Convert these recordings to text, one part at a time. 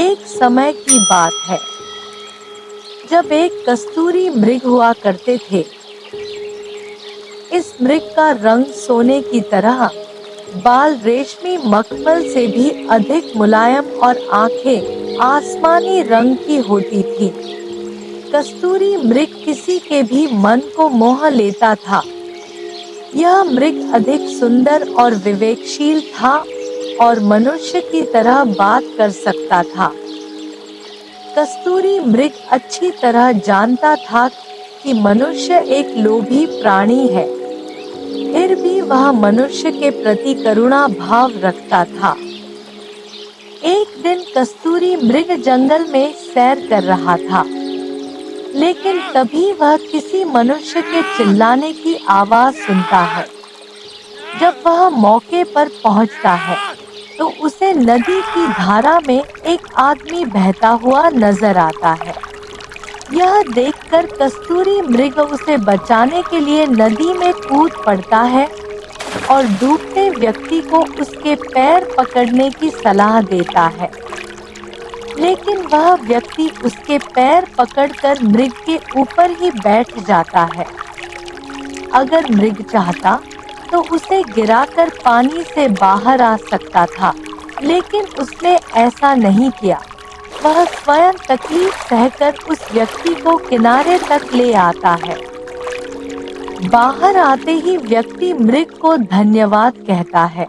एक समय की बात है जब एक कस्तूरी मृग हुआ करते थे। इस मृग का रंग सोने की तरह, बाल रेशमी मखमल से भी अधिक मुलायम और आंखें आसमानी रंग की होती थी। कस्तूरी मृग किसी के भी मन को मोह लेता था। यह मृग अधिक सुंदर और विवेकशील था और मनुष्य की तरह बात कर सकता था। कस्तूरी मृग अच्छी तरह जानता था कि मनुष्य एक लोभी प्राणी है, फिर भी वह मनुष्य के प्रति करुणा भाव रखता था। एक दिन कस्तूरी मृग जंगल में सैर कर रहा था, लेकिन तभी वह किसी मनुष्य के चिल्लाने की आवाज सुनता है। जब वह मौके पर पहुंचता है, तो उसे नदी की धारा में एक आदमी बहता हुआ नजर आता है। यह देखकर कस्तूरी मृग उसे बचाने के लिए नदी में कूद पड़ता है और डूबते व्यक्ति को उसके पैर पकड़ने की सलाह देता है। लेकिन वह व्यक्ति उसके पैर पकड़कर मृग के ऊपर ही बैठ जाता है। अगर मृग चाहता तो उसे गिराकर पानी से बाहर आ सकता था, लेकिन उसने ऐसा नहीं किया। वह स्वयं तकलीफ सहकर उस व्यक्ति को किनारे तक ले आता है। बाहर आते ही व्यक्ति मृग को धन्यवाद कहता है,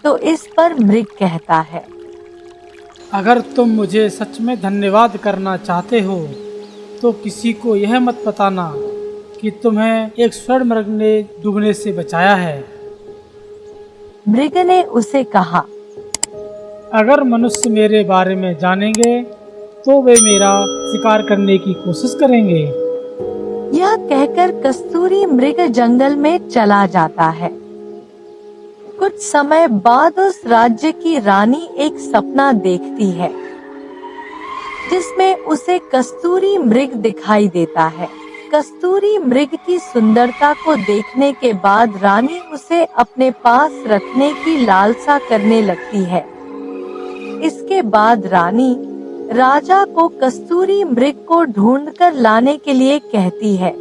तो इस पर मृग कहता है, अगर तुम मुझे सच में धन्यवाद करना चाहते हो तो किसी को यह मत बताना कि तुम्हें एक स्वर्ण मृग ने डूबने से बचाया है। मृग ने उसे कहा, अगर मनुष्य मेरे बारे में जानेंगे तो वे मेरा शिकार करने की कोशिश करेंगे। यह कहकर कस्तूरी मृग जंगल में चला जाता है। कुछ समय बाद उस राज्य की रानी एक सपना देखती है, जिसमें उसे कस्तूरी मृग दिखाई देता है। कस्तूरी मृग की सुंदरता को देखने के बाद रानी उसे अपने पास रखने की लालसा करने लगती है। इसके बाद रानी राजा को कस्तूरी मृग को ढूंढकर लाने के लिए कहती है।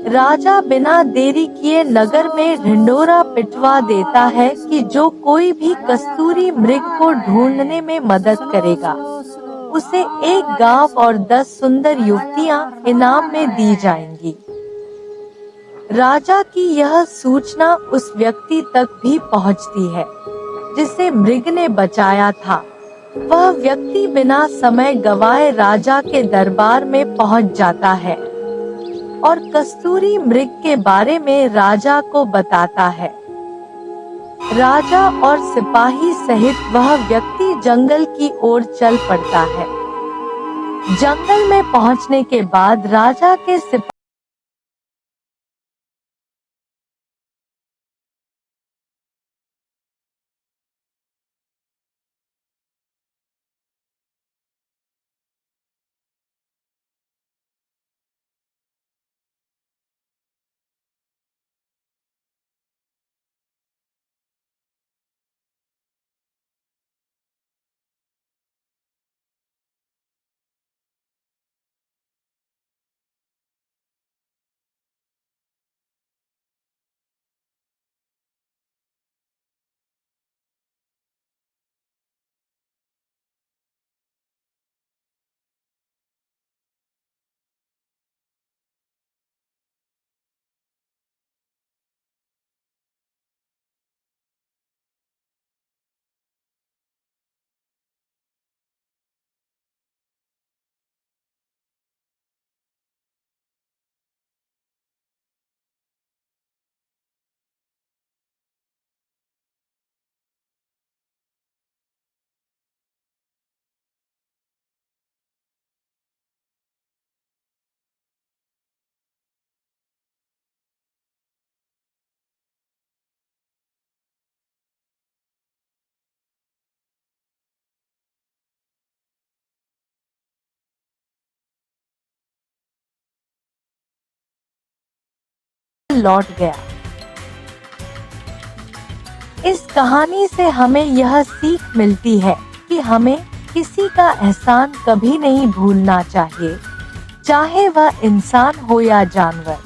राजा बिना देरी किए नगर में ढिंढोरा पिटवा देता है कि जो कोई भी कस्तूरी मृग को ढूंढने में मदद करेगा, उसे एक गांव और 10 सुंदर युवतियां इनाम में दी जाएंगी। राजा की यह सूचना उस व्यक्ति तक भी पहुंचती है जिसे मृग ने बचाया था। वह व्यक्ति बिना समय गवाए राजा के दरबार में पहुंच जाता है और कस्तूरी मृग के बारे में राजा को बताता है। राजा और सिपाही सहित वह व्यक्ति जंगल की ओर चल पड़ता है। जंगल में पहुंचने के बाद राजा के सिपाही लौट गया। इस कहानी से हमें यह सीख मिलती है कि हमें किसी का एहसान कभी नहीं भूलना चाहिए, चाहे वह इंसान हो या जानवर।